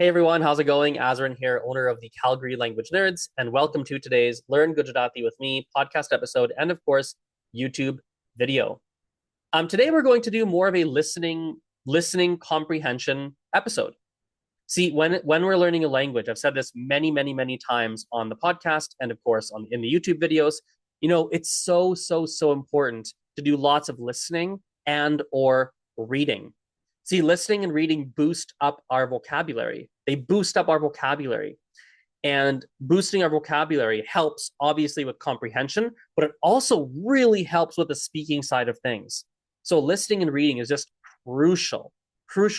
Hey everyone, how's it going? Azrin here, owner of the Calgary Language Nerds, and welcome to today's Learn Gujarati with Me podcast episode and, of course, YouTube video. Today we're going to do more of a listening comprehension episode. See, when we're learning a language, I've said this many times on the podcast and, of course, in the YouTube videos. It's so important to do lots of listening and or reading. See, listening and reading boost up our vocabulary. They boost up our vocabulary. And boosting our vocabulary helps, obviously, with comprehension, but it also really helps with the speaking side of things. So listening and reading is just crucial. And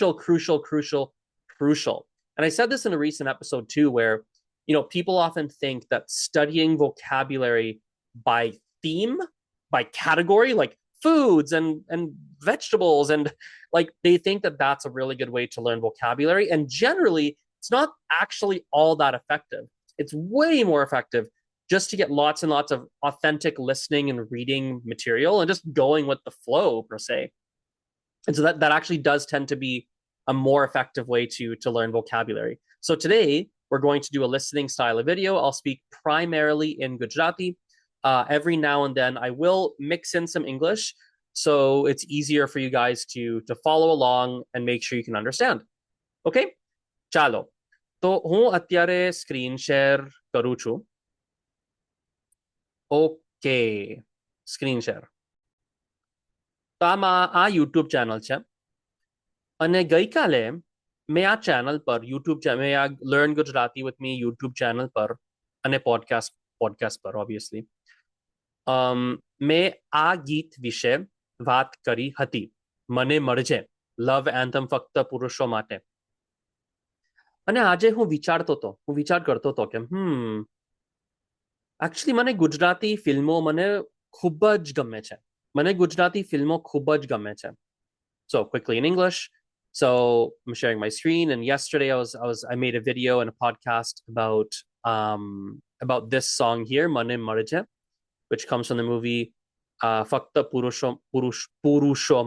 I said this in a recent episode too, where, people often think that studying vocabulary by theme, by category, like foods and vegetables, and like they think that that's a really good way to learn vocabulary. And generally, it's not actually all that effective. It's way more effective just to get lots and lots of authentic listening and reading material and just going with the flow, per se. And so that actually does tend to be a more effective way to learn vocabulary. So today, we're going to do a listening style of video. I'll speak primarily in Gujarati. Every now and then, I will mix in some English, so it's easier for you guys to follow along and make sure you can understand. Okay? ચાલો. તો હું અત્યારે screen share કરું છું. Okay. Screen share. તો આ YouTube channel છે. અને ગઈકાલે મેં આ ચેનલ પર મેં આ learn Gujarati with me YouTube channel પર અને પોડકાસ્ટ પર ઓબ્વિયસલી મેં આ ગીત વિશે વાત કરી હતી. મને મળજે, લવ એન્થમ ફક્ત પુરુષો માટે. અને આજે હું વિચાર કરતો હતો કે એકચ્યુઅલી મને ગુજરાતી ફિલ્મો મને ખૂબ જ ગમે છે. So quickly in English. So I'm sharing my screen, and yesterday I made a video and a podcast about this song here, Mane Marje, which comes from the movie Fakta Purusho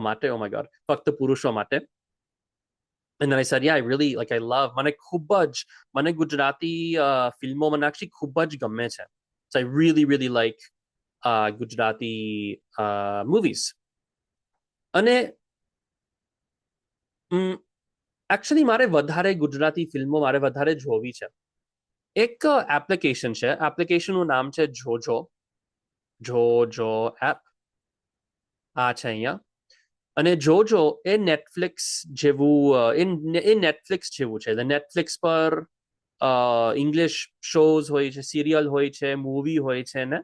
Mate. Oh my god, Fakta Purusho Mate. And then I said, yeah, I love Mane Khubaj, Mane Gujarati filmo Mane actually Khubaj gamme che. So I really like Gujarati movies. અને actually મારે વધારે ગુજરાતી ફિલ્મો વધારે જોવી છે. એક application છે, એપ્લિકેશનનું નામ છે જોજો એપ. આ છે અહીંયા. અને જોજો એ નેટફ્લિક્સ જેવું છે. નેટફ્લિક્સ પર ઇંગ્લિશ શોઝ હોય છે, સિરિયલ હોય છે, મૂવી હોય છે ને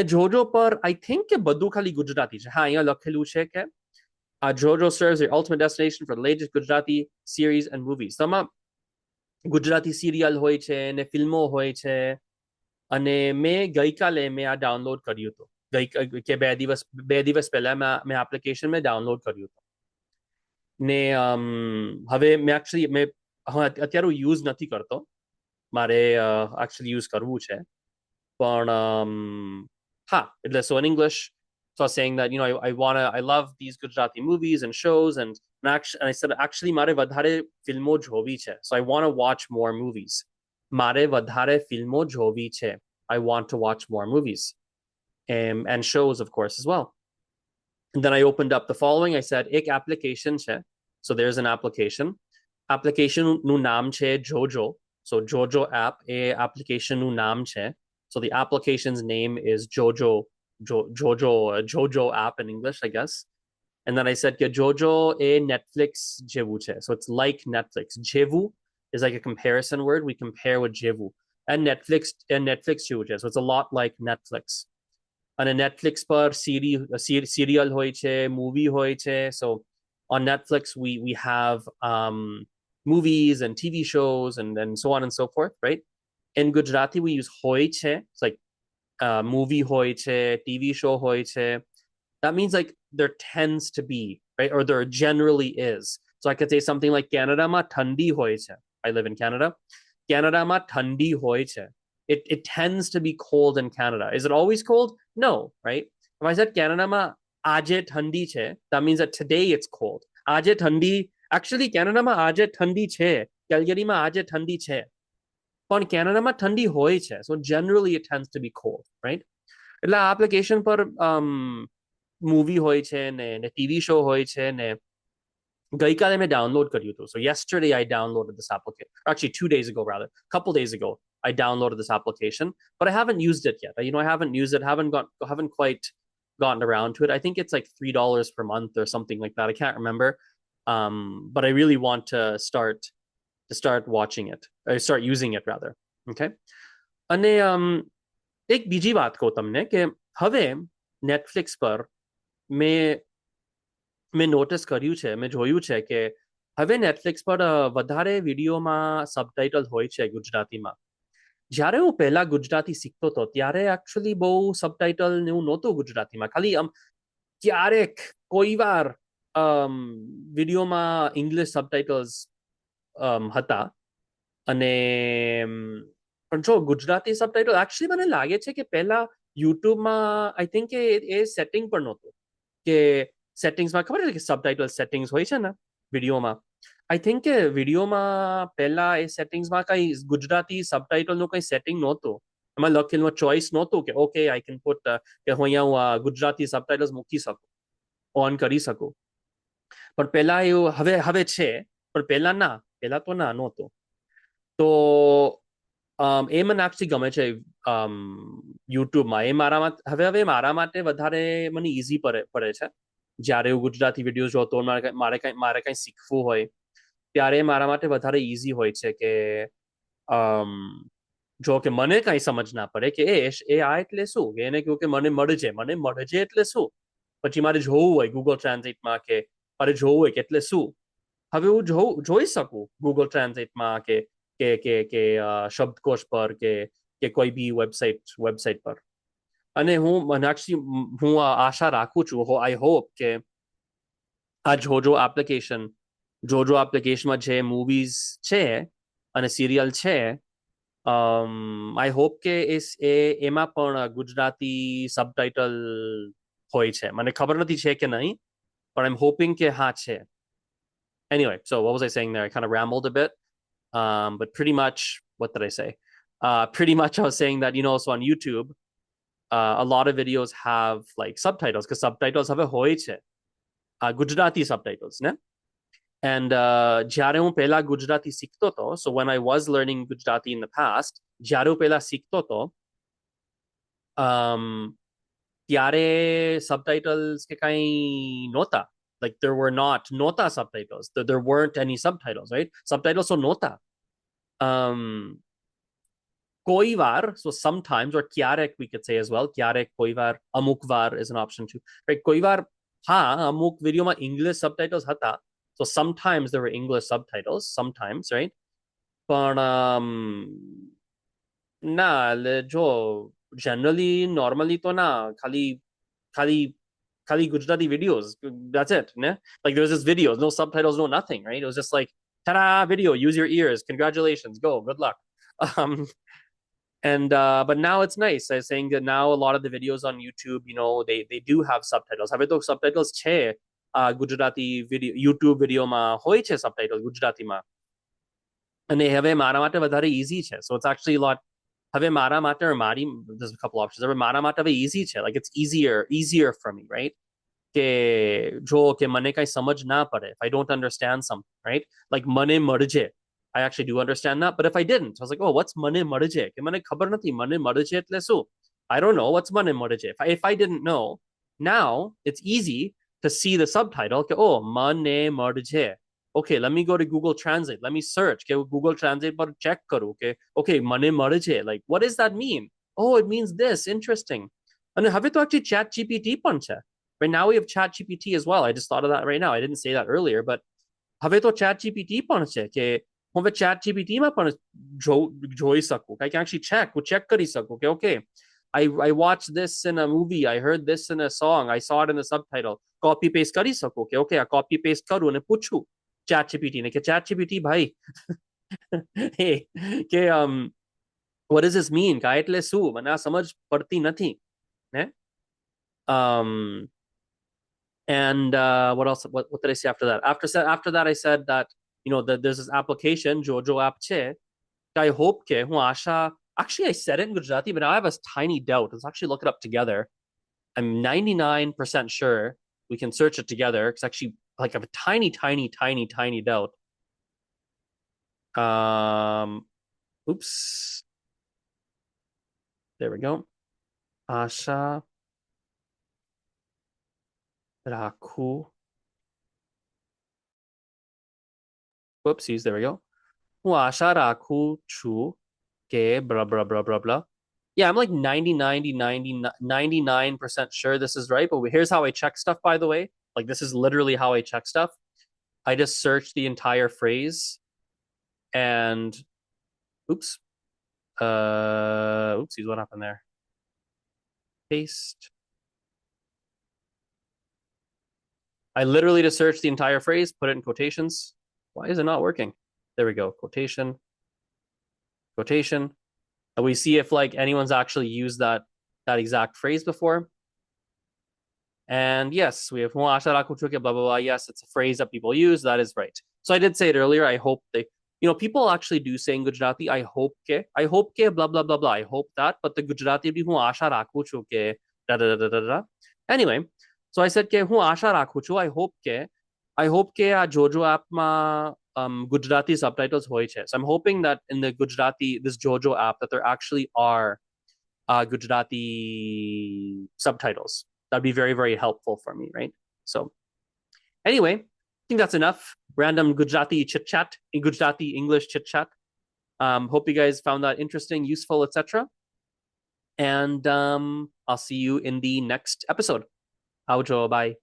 જોજો પર આઈ થિંક કે બધું ખાલી ગુજરાતી છે. હા, અહીંયા લખેલું છે કે JOJO serves your ultimate destination for the latest Gujarati series and movies. તો આમાં ગુજરાતી સિરિયલ હોય છે ને ફિલ્મો હોય છે. અને મેં ગઈકાલે આ ડાઉનલોડ કર્યું હતું. કે બે દિવસ પહેલા મેં એપ્લિકેશન ડાઉનલોડ કર્યું હતું. ને હવે મેં અત્યારે યુઝ નથી કરતો. મારે એકચ્યુઅલી યુઝ કરવું છે. પણ હા, એટલે so in English, so I was saying that, I love these Gujarati movies and shows, and I said, actually, mare vadhare filmo jovi che. So I want to watch more movies. Mare vadhare filmo jovi che. I want to watch more movies. And shows, of course, as well. And then I opened up the following. I said, ek application che. So there's an application. Application nu naam che JOJO. So JOJO app, a application nu naam che. So the application's name is JOJO app in English, I guess. And then I said, JOJO a Netflix jevu che. So it's like Netflix. Jevu is like a comparison word. We compare with jevu. And Netflix jevu che. So it's a lot like Netflix. And a Netflix par serial hoy che, movie hoy che. So on Netflix, we have movies and TV shows and so on and so forth, right? In Gujarati, we use hoy che. It's like movie hoy che, TV show hoy che. That means like there tends to be, right? Or there generally is. So I could say something like Canada ma thandi hoy che. I live in Canada. Canada ma thandi hoy che. It tends to be cold in Canada. Is it always cold? No, right? If I said Canada ma aje thandi che, that means that today it's cold. Aje thandi, actually Canada ma aje thandi che. કેલ્ગરીમાં આજે ઠંડી છે પણ કેનેડામાં ઠંડી હોય છે so generally it tends to be cold right એટલે આ એપ્લિકેશન પર મૂવી હોય છે ને ટીવી શો હોય છે ને ગઈકાલે મેં ડાઉનલોડ કર્યું હતું સો yesterday I downloaded this application actually 2 days ago rather couple days ago I downloaded this application but I haven't used it yet I haven't used it haven't quite gotten around to it I think it's like $3 per month or something like that I can't remember but I really want to start watching it or start using it rather okay અને એક બીજી વાત કહું તમને કે હવે Netflix પર મેં મેં નોટિસ કર્યું છે મેં જોયું છે કે હવે નેટફ્લિક્સ પર વધારે વિડીયોમાં સબટાઇટલ હોય છે ગુજરાતીમાં જ્યારે હું પહેલા ગુજરાતી શીખતો હતો ત્યારે એકચ્યુઅલી બહુ સબટાઇટલ ને એવું નહોતું ગુજરાતીમાં ખાલી ક્યારેક કોઈ વાર વિડીયોમાં ઇંગ્લિશ સબટાઇટલ્સ હતા અને પણ જો ગુજરાતી સબટાઇટલ એકચ્યુઅલી મને લાગે છે કે પહેલા યુટ્યુબમાં આઈ થિંક એ સેટિંગ પણ નહોતું કે સેટિંગ્સમાં ખબર છે કે સબટાઇટલ સેટિંગ્સ હોય છે ને વિડીયોમાં આઈ થિંક કે વિડીયોમાં પહેલા એ સેટિંગ્સમાં કઈ ગુજરાતી સબટાઇટલનું કઈ સેટિંગ નહોતું એમાં લખેલું ચોઇસ નહોતું કે ઓકે આઈ કેન પુટ કે હું અહીંયા ગુજરાતી સબટાઇટલ્સ મૂકી શકું ઓન કરી શકું પણ પહેલા એવું હવે છે પણ પહેલા તો ના નહોતું તો એ મને એકચ્યુઅલી ગમે છે યુટ્યુબમાં એ હવે મારા માટે વધારે મને ઇઝી પડે છે જ્યારે હું ગુજરાતી વિડીયો જોતો મારે કંઈ શીખવું હોય ત્યારે મારા માટે વધારે ઇઝી હોય છે કે જો કે મને કંઈ સમજ ના પડે કે એ આ એટલે શું કે એને કહ્યું કે મને મળજે એટલે શું પછી મારે જોવું હોય ગૂગલ ટ્રાન્સલેટમાં કે મારે જોવું હોય કે એટલે શું હવે હું જોઈ શકું ગૂગલ ટ્રાન્સલેટમાં કે શબ્દકોશ પર કે કોઈ બી વેબસાઇટ પર અને હું આશા રાખું છું આઈ હોપ કે આ જોજો એપ્લિકેશનમાં જે મૂવીઝ છે અને સિરિયલ છે આઈ હોપ કે એમાં પણ ગુજરાતી સબટાઇટલ હોય છે મને ખબર નથી છે કે નહીં પણ આઈ એમ હોપિંગ કે હા છે anyway so what was I saying there I kind of rambled a bit but pretty much what did I say pretty much I was saying that so on YouTube a lot of videos have like subtitles because subtitles have a hoy છે Gujarati subtitles ne and જ્યારે હું પહેલા ગુજરાતી શીખતો હતો so when I was learning Gujarati in the past જ્યારે હું પહેલા શીખતો હતો ત્યારે subtitles કે કંઈ નહોતા like there were nota subtitles there weren't any subtitles right subtitles so nota koi var so sometimes or kyarek we could say as well kyarek koi var amuk var is an option too right koi var ha amuk video ma English subtitles hata so sometimes there were English subtitles sometimes right but na jo generally normally to na khali Gujarati videos that's it ne like there was this videos no subtitles no nothing right it was just like ta-da video use your ears congratulations go good luck and but now it's nice I'm saying that now a lot of the videos on YouTube they do have subtitles have to subtitles che Gujarati video YouTube video ma hoy che subtitles Gujarati ma અને હવે મારા માટે વધારે easy છે so it's actually a lot હવે મારા માટે there's a couple options હવે મારા માટે હવે easy છે like it's easier for me right કે જો કે મને કઈ સમજ ના પડે if I don't understand something right like મને મળજે I actually do understand that but if I didn't I was like oh what's મને મળજે કે મને ખબર નથી મને મળજે એટલે શું I don't know what's મને મળજે if I didn't know now it's easy to see the subtitle કે oh મને મળજે okay let me go to Google Translate let me search કે Google Translate પર check કરું કે okay મને મળજે like what does that mean oh it means this interesting અને હવે તો actually chat GPT પણ છે right now we have chat GPT as well I just thought of that right now I didn't say that earlier but હવે તો chat GPT પણ છે કે હું હવે chat GPT માં પણ જોઈ શકું I can actually check કરી શકું કે okay I watched this in a movie I heard this in a song I saw it in the subtitle copy paste કરી શકું કે okay આ copy paste કરું અને પૂછું chat GPT ને કે chat GPT ભાઈ hey કે what does this mean કા એટલે શું મને આ સમજ પડતી નથી ને and what else what did I say after that after that I said that there's this application JOJO app છે I hope કે હું આશા actually I said it in Gujarati but now I have a tiny doubt. Let's actually look it up together. I'm 99% sure we can search it together because actually like I have a tiny doubt. Oops. There we go. Asha Raku. Whoopsies, there we go. હું આશા રાખું છું કે blah blah blah blah blah. Yeah, I'm like 99% sure this is right, but here's how I check stuff, by the way. Like, this is literally how I check stuff. I just search the entire phrase and oops. Oopsies, what happened there? Paste. I literally just search the entire phrase, put it in quotations. Why is it not working? There we go. Quotation. And we see if like anyone's actually used that exact phrase before. And yes, we have blah blah blah. Yes, it's a phrase that people use. That is right. So I did say it earlier. I hope people actually do say in Gujarati, I hope ke blah blah blah blah. I hope that, but the Gujarati bhi hu asha rakhu chu ke da da da da da. Anyway, so I said ke hu asha rakhu chu. I hope ke આ JOJO app માં Gujarati subtitles હોય છે. So I'm hoping that in the this JOJO app that there actually are Gujarati subtitles. That'd be very, very helpful for me, right? So anyway, I think that's enough. Random Gujarati chit chat, Gujarati English chit chat. Hope you guys found that interesting, useful, etc. And I'll see you in the next episode. Aujo, bye.